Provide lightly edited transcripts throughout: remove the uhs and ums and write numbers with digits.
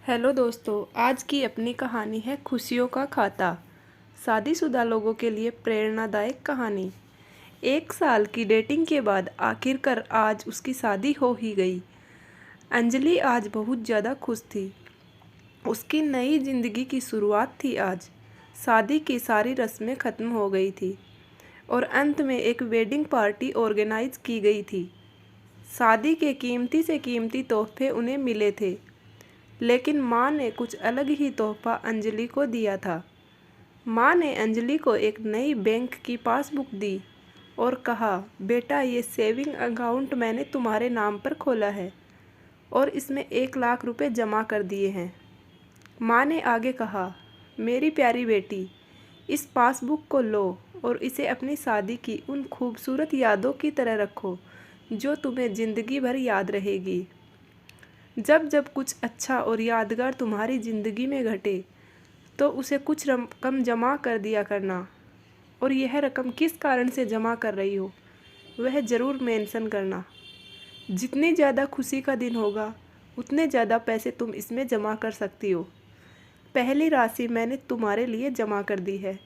Hello दोस्तों, आज की अपनी कहानी है खुशियों का खाता। शादीशुदा लोगों के लिए प्रेरणादायक कहानी। 1 साल की डेटिंग के बाद आखिरकार आज उसकी शादी हो ही गई। अंजलि आज बहुत ज़्यादा खुश थी। उसकी नई जिंदगी की शुरुआत थी आज। शादी की सारी रस्में ख़त्म हो गई थी और अंत में एक वेडिंग पार्टी ऑर्गेनाइज की गई थी। शादी के कीमती से कीमती तोहफे उन्हें मिले थे, लेकिन माँ ने कुछ अलग ही तोहफा अंजलि को दिया था। माँ ने अंजलि को एक नई बैंक की पासबुक दी और कहा, बेटा ये सेविंग अकाउंट मैंने तुम्हारे नाम पर खोला है और इसमें 1 लाख रुपए जमा कर दिए हैं। माँ ने आगे कहा, मेरी प्यारी बेटी, इस पासबुक को लो और इसे अपनी शादी की उन खूबसूरत यादों की तरह रखो जो तुम्हें ज़िंदगी भर याद रहेगी। जब जब कुछ अच्छा और यादगार तुम्हारी ज़िंदगी में घटे तो उसे कुछ रकम जमा कर दिया करना, और यह रकम किस कारण से जमा कर रही हो वह ज़रूर मेंशन करना। जितनी ज़्यादा खुशी का दिन होगा उतने ज़्यादा पैसे तुम इसमें जमा कर सकती हो। पहली राशि मैंने तुम्हारे लिए जमा कर दी है।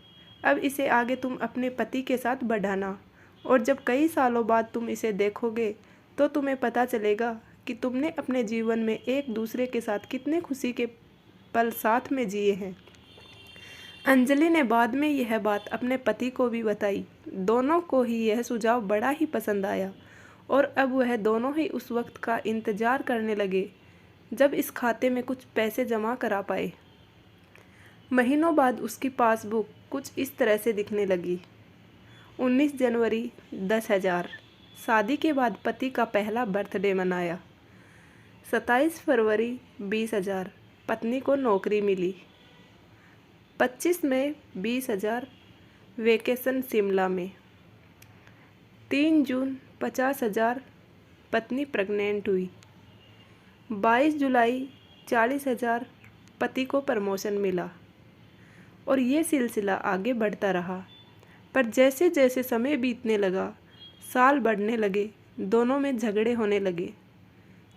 अब इसे आगे तुम अपने पति के साथ बढ़ाना, और जब कई सालों बाद तुम इसे देखोगे तो तुम्हें पता चलेगा कि तुमने अपने जीवन में एक दूसरे के साथ कितने खुशी के पल साथ में जिए हैं। अंजलि ने बाद में यह बात अपने पति को भी बताई। दोनों को ही यह सुझाव बड़ा ही पसंद आया और अब वह दोनों ही उस वक्त का इंतज़ार करने लगे जब इस खाते में कुछ पैसे जमा करा पाए। महीनों बाद उसकी पासबुक कुछ इस तरह से दिखने लगी। 19 जनवरी 10,000। शादी के बाद पति का पहला बर्थडे मनाया। 27 फरवरी 20,000। पत्नी को नौकरी मिली। 25 मई 20,000। वेकेशन शिमला में। 3 जून 50,000। पत्नी प्रेग्नेंट हुई। 22 जुलाई 40,000। पति को प्रमोशन मिला। और ये सिलसिला आगे बढ़ता रहा। पर जैसे जैसे समय बीतने लगा, साल बढ़ने लगे, दोनों में झगड़े होने लगे।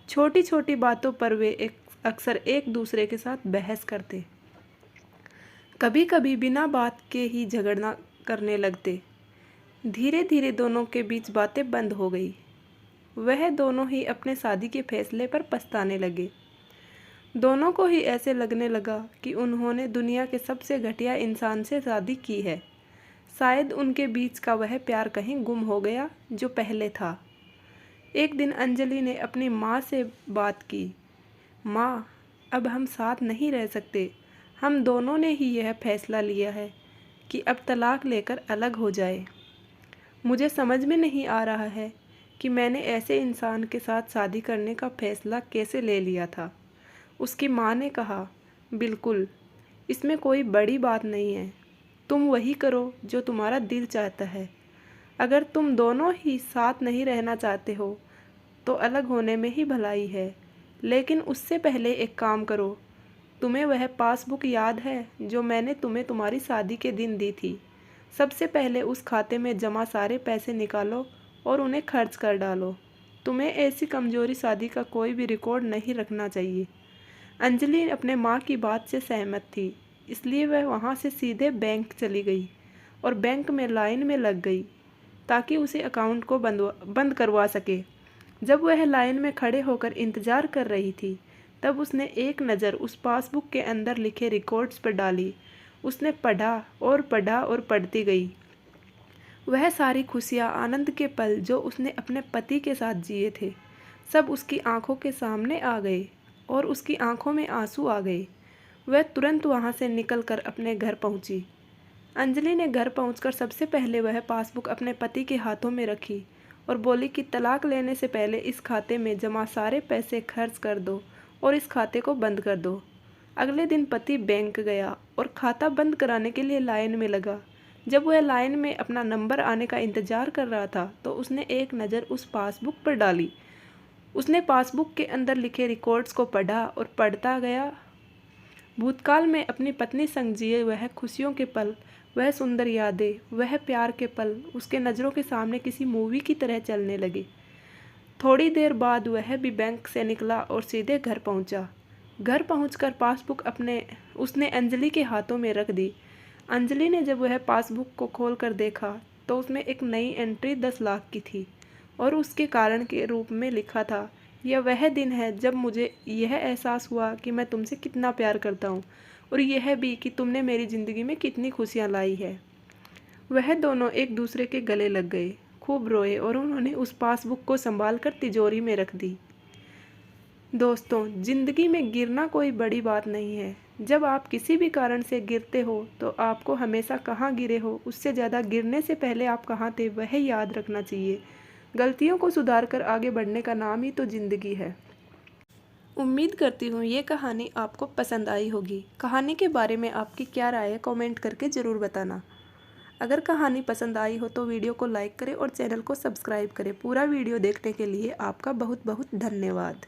छोटी छोटी बातों पर वे अक्सर एक दूसरे के साथ बहस करते, कभी कभी बिना बात के ही झगड़ना करने लगते। धीरे धीरे दोनों के बीच बातें बंद हो गई। वह दोनों ही अपने शादी के फैसले पर पछताने लगे। दोनों को ही ऐसे लगने लगा कि उन्होंने दुनिया के सबसे घटिया इंसान से शादी की है। शायद उनके बीच का वह प्यार कहीं गुम हो गया जो पहले था। एक दिन अंजलि ने अपनी माँ से बात की। माँ, अब हम साथ नहीं रह सकते। हम दोनों ने ही यह फैसला लिया है कि अब तलाक लेकर अलग हो जाए। मुझे समझ में नहीं आ रहा है कि मैंने ऐसे इंसान के साथ शादी करने का फैसला कैसे ले लिया था। उसकी माँ ने कहा, बिल्कुल, इसमें कोई बड़ी बात नहीं है। तुम वही करो जो तुम्हारा दिल चाहता है। अगर तुम दोनों ही साथ नहीं रहना चाहते हो तो अलग होने में ही भलाई है, लेकिन उससे पहले एक काम करो। तुम्हें वह पासबुक याद है जो मैंने तुम्हें तुम्हारी शादी के दिन दी थी? सबसे पहले उस खाते में जमा सारे पैसे निकालो और उन्हें खर्च कर डालो। तुम्हें ऐसी कमजोरी शादी का कोई भी रिकॉर्ड नहीं रखना चाहिए। अंजलि अपने माँ की बात से सहमत थी, इसलिए वह वहाँ से सीधे बैंक चली गई और बैंक में लाइन में लग गई ताकि उसे अकाउंट को बंद करवा सके। जब वह लाइन में खड़े होकर इंतज़ार कर रही थी, तब उसने एक नज़र उस पासबुक के अंदर लिखे रिकॉर्ड्स पर डाली। उसने पढ़ा और पढ़ती गई। वह सारी खुशियाँ, आनंद के पल जो उसने अपने पति के साथ जिए थे, सब उसकी आंखों के सामने आ गए और उसकी आंखों में आंसू आ गए। वह तुरंत वहाँ से निकलकर अपने घर पहुँची। अंजलि ने घर पहुंचकर सबसे पहले वह पासबुक अपने पति के हाथों में रखी और बोली कि तलाक लेने से पहले इस खाते में जमा सारे पैसे खर्च कर दो और इस खाते को बंद कर दो। अगले दिन पति बैंक गया और खाता बंद कराने के लिए लाइन में लगा। जब वह लाइन में अपना नंबर आने का इंतज़ार कर रहा था तो उसने एक नज़र उस पासबुक पर डाली। उसने पासबुक के अंदर लिखे रिकॉर्ड्स को पढ़ा और पढ़ता गया। भूतकाल में अपनी पत्नी संग जिए वह खुशियों के पल, वह सुंदर यादें, वह प्यार के पल उसके नज़रों के सामने किसी मूवी की तरह चलने लगे। थोड़ी देर बाद वह भी बैंक से निकला और सीधे घर पहुंचा। घर पहुंचकर पासबुक उसने अंजलि के हाथों में रख दी। अंजलि ने जब वह पासबुक को खोलकर देखा तो उसमें एक नई एंट्री 10 लाख की थी और उसके कारण के रूप में लिखा था, यह वह दिन है जब मुझे यह एहसास हुआ कि मैं तुमसे कितना प्यार करता हूँ और यह भी कि तुमने मेरी ज़िंदगी में कितनी खुशियाँ लाई है। वह दोनों एक दूसरे के गले लग गए, खूब रोए और उन्होंने उस पासबुक को संभाल कर तिजोरी में रख दी। दोस्तों, ज़िंदगी में गिरना कोई बड़ी बात नहीं है। जब आप किसी भी कारण से गिरते हो तो आपको हमेशा कहाँ गिरे हो उससे ज़्यादा गिरने से पहले आप कहाँ थे वह याद रखना चाहिए। गलतियों को सुधार कर आगे बढ़ने का नाम ही तो ज़िंदगी है। उम्मीद करती हूँ ये कहानी आपको पसंद आई होगी। कहानी के बारे में आपकी क्या राय है कमेंट करके ज़रूर बताना। अगर कहानी पसंद आई हो तो वीडियो को लाइक करें और चैनल को सब्सक्राइब करें। पूरा वीडियो देखने के लिए आपका बहुत बहुत धन्यवाद।